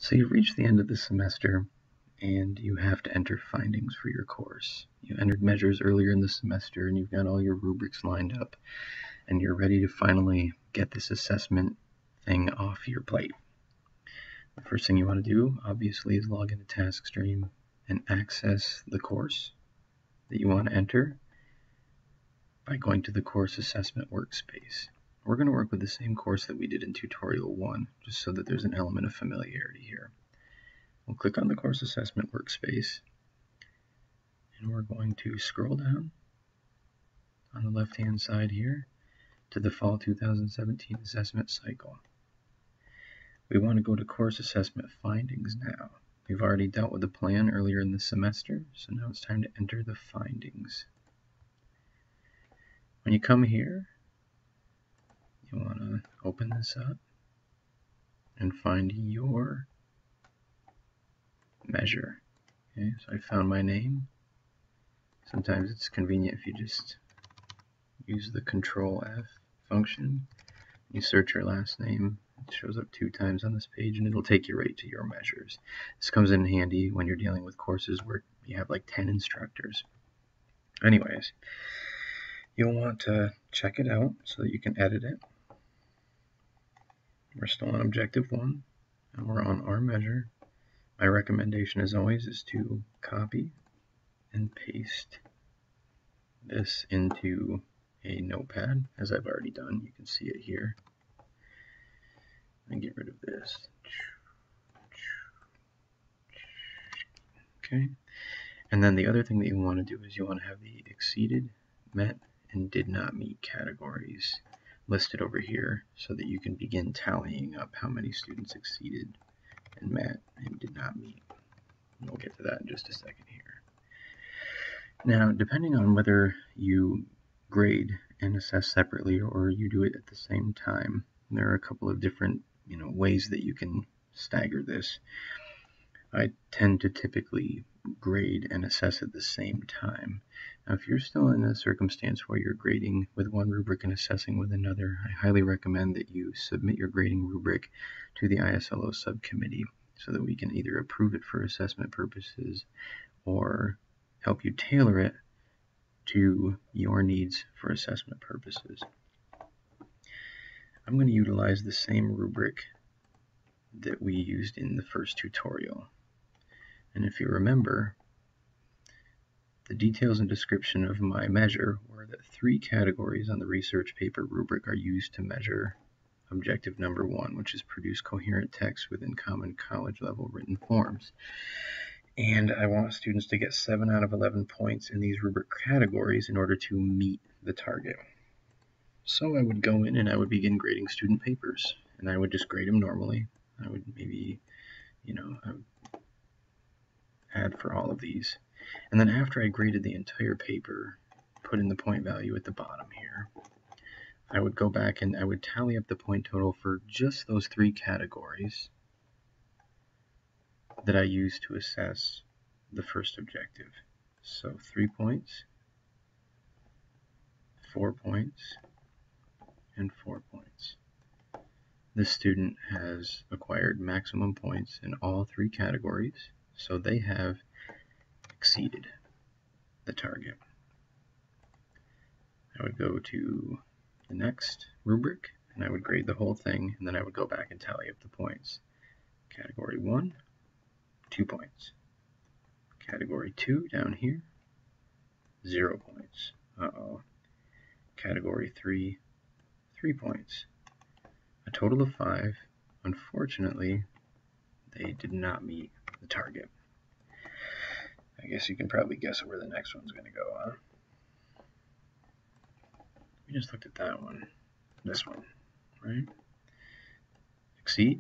So you've reached the end of the semester and you have to enter findings for your course. You entered measures earlier in the semester and you've got all your rubrics lined up and you're ready to finally get this assessment thing off your plate. The first thing you want to do, obviously, is log into Taskstream and access the course that you want to enter by going to the course assessment workspace. We're going to work with the same course that we did in tutorial 1, just so that there's an element of familiarity here. We'll click on the course assessment workspace, and we're going to scroll down on the left-hand side here to the Fall 2017 assessment cycle. We want to go to course assessment findings now. We've already dealt with the plan earlier in the semester, so now it's time to enter the findings. When you come here, you want to open this up and find your measure. Okay, so I found my name. Sometimes it's convenient if you just use the Control F function. You search your last name. It shows up 2 times on this page and it'll take you right to your measures. This comes in handy when you're dealing with courses where you have like 10 instructors. Anyways, you'll want to check it out so that you can edit it. We're still on objective 1 and we're on our measure. My recommendation as always is to copy and paste this into a notepad, as I've already done. You can see it here. And get rid of this. Okay. And then the other thing that you want to do is you want to have the exceeded, met, and did not meet categories listed over here so that you can begin tallying up how many students exceeded and met and did not meet. And we'll get to that in just a second here. Now, depending on whether you grade and assess separately or you do it at the same time, there are a couple of different ways that you can stagger this. I tend to typically grade and assess at the same time. Now, if you're still in a circumstance where you're grading with one rubric and assessing with another, I highly recommend that you submit your grading rubric to the ISLO subcommittee so that we can either approve it for assessment purposes or help you tailor it to your needs for assessment purposes. I'm going to utilize the same rubric that we used in the first tutorial. And if you remember, the details and description of my measure were that 3 categories on the research paper rubric are used to measure objective number 1, which is produce coherent text within common college level written forms. And I want students to get 7 out of 11 points in these rubric categories in order to meet the target. So I would go in and I would begin grading student papers, and I would just grade them normally. I would maybe, I would add for all of these. And then after I graded the entire paper, put in the point value at the bottom here, I would go back and I would tally up the point total for just those 3 categories that I used to assess the first objective. So 3 points, 4 points, and 4 points. This student has acquired maximum points in all 3 categories, so they have exceeded the target. I would go to the next rubric and I would grade the whole thing, and then I would go back and tally up the points. Category 1, 2 points. Category 2 down here, 0 points. Category 3, 3 points. A total of 5. Unfortunately, they did not meet the target. I guess you can probably guess where the next one's going to go, huh? We just looked at that one. This one, right? Exceed.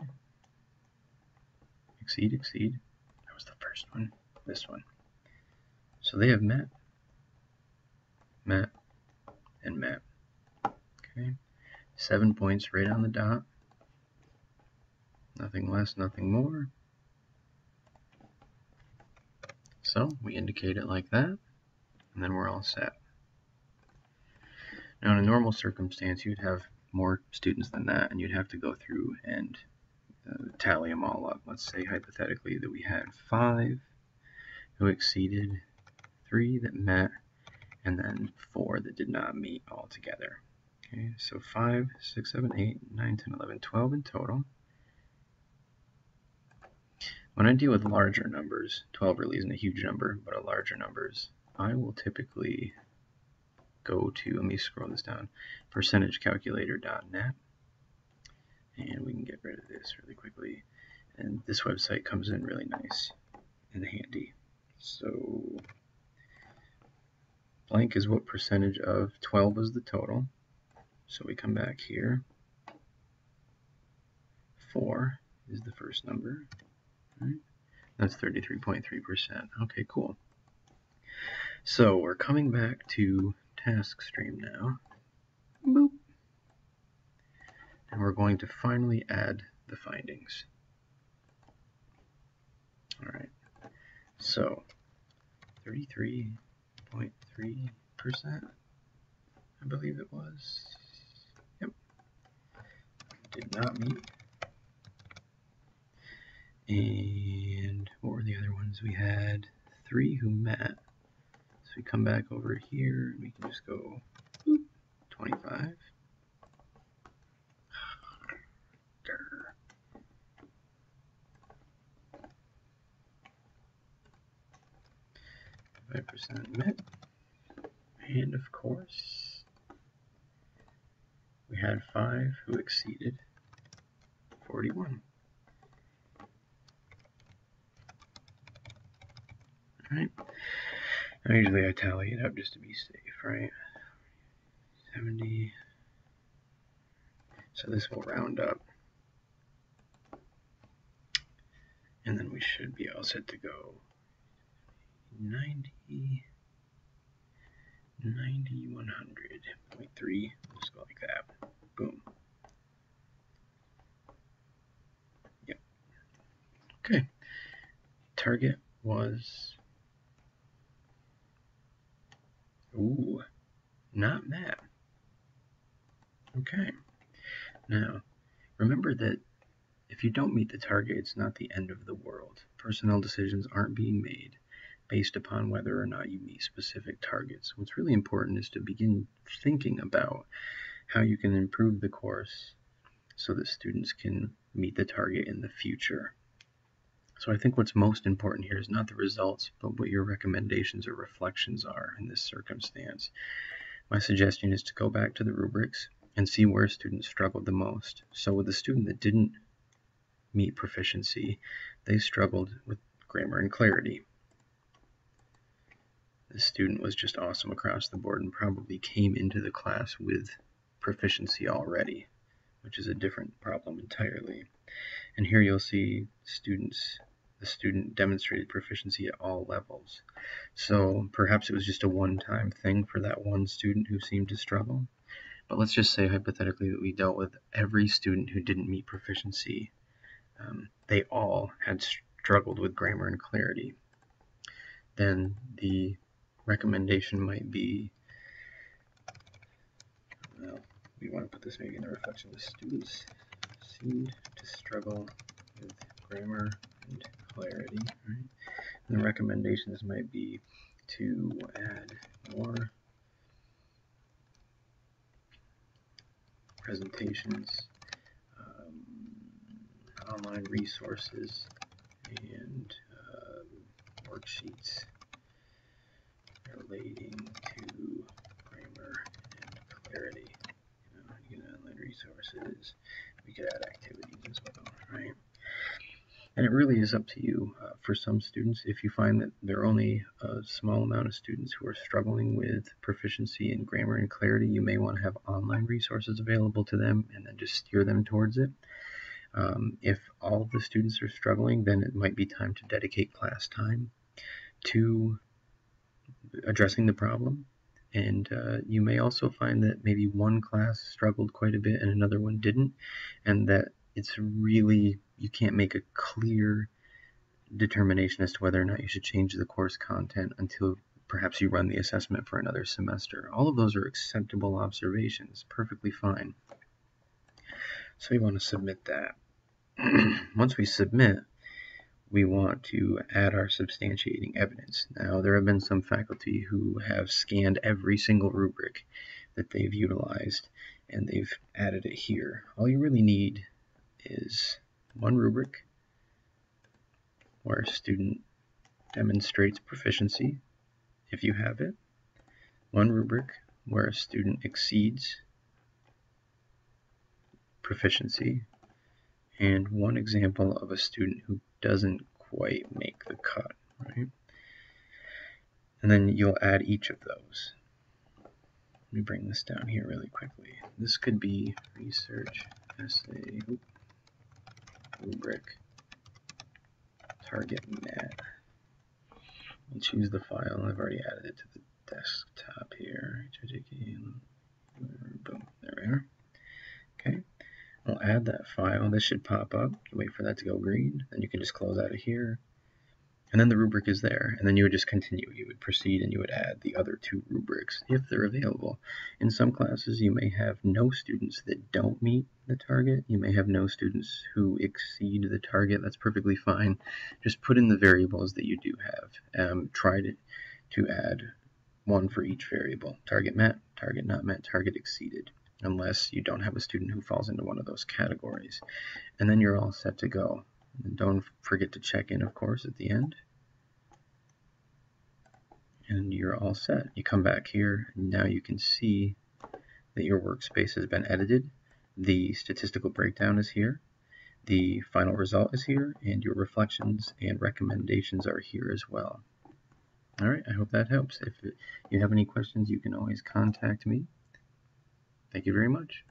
Exceed, exceed. That was the first one. This one. So they have met, and met. Okay. 7 points right on the dot. Nothing less, nothing more. So we indicate it like that, and then we're all set. Now in a normal circumstance, you'd have more students than that, and you'd have to go through and tally them all up. Let's say hypothetically that we had 5 who exceeded, 3 that met, and then 4 that did not meet altogether. Okay, so 5, 6, 7, 8, 9, 10, 11, 12 in total. When I deal with larger numbers, 12 really isn't a huge number, but at larger numbers, I will typically go to, let me scroll this down, percentagecalculator.net, and we can get rid of this really quickly. And this website comes in really nice and handy. So blank is what percentage of 12 was the total. So we come back here. 4 is the first number. Right? That's 33.3%. Okay, cool. So we're coming back to Taskstream now. Boop. And we're going to finally add the findings. All right. So 33.3%, I believe it was. Yep. Did not meet. And what were the other ones? We had 3 who met. So we come back over here and we can just go boop, 25. 5% met. And of course, we had 5 who exceeded 41. Alright. Now usually I tally it up just to be safe, right? 70. So this will round up. And then we should be all set to go. 90, 100.3. Just go like that. Boom. Yep. Okay. Target was, not met. Okay. Now, remember that if you don't meet the target, it's not the end of the world. Personnel decisions aren't being made based upon whether or not you meet specific targets. What's really important is to begin thinking about how you can improve the course so that students can meet the target in the future. So I think what's most important here is not the results, but what your recommendations or reflections are in this circumstance. My suggestion is to go back to the rubrics and see where students struggled the most. So with the student that didn't meet proficiency, they struggled with grammar and clarity. The student was just awesome across the board and probably came into the class with proficiency already, which is a different problem entirely. And here you'll see the student demonstrated proficiency at all levels. So perhaps it was just a one-time thing for that one student who seemed to struggle. But let's just say hypothetically that we dealt with every student who didn't meet proficiency. They all had struggled with grammar and clarity. Then the recommendation might be, well, we want to put this maybe in the reflection. The students seemed to struggle with grammar and clarity, right? And the recommendations might be to add more presentations, online resources, and worksheets relating to grammar and clarity. You can add online resources. We could add activities as well, right? And it really is up to you. For some students, if you find that there are only a small amount of students who are struggling with proficiency in grammar and clarity, you may want to have online resources available to them and then just steer them towards it. If all of the students are struggling, then it might be time to dedicate class time to addressing the problem. And you may also find that maybe one class struggled quite a bit and another one didn't, and that it's really, you can't make a clear determination as to whether or not you should change the course content until perhaps you run the assessment for another semester. All of those are acceptable observations, perfectly fine. So you want to submit that. Once we submit, we want to add our substantiating evidence. Now, there have been some faculty who have scanned every single rubric that they've utilized, and they've added it here. All you really need is one rubric where a student demonstrates proficiency, if you have it, one rubric where a student exceeds proficiency, and one example of a student who doesn't quite make the cut, right? And then you'll add each of those. Let me bring this down here really quickly. This could be research, essay, rubric, target mat. I'll choose the file. I've already added it to the desktop here. Boom, there we are. Okay, I'll add that file. This should pop up. You wait for that to go green, then you can just close out of here. And then the rubric is there, and then you would just continue. You would proceed and you would add the other two rubrics if they're available. In some classes, you may have no students that don't meet the target. You may have no students who exceed the target. That's perfectly fine. Just put in the variables that you do have. Try to add one for each variable. Target met, target not met, target exceeded, unless you don't have a student who falls into one of those categories. And then you're all set to go. And don't forget to check in, of course, at the end. And you're all set. You come back here, and now you can see that your workspace has been edited. The statistical breakdown is here. The final result is here, and your reflections and recommendations are here as well. All right, I hope that helps. If you have any questions, you can always contact me. Thank you very much.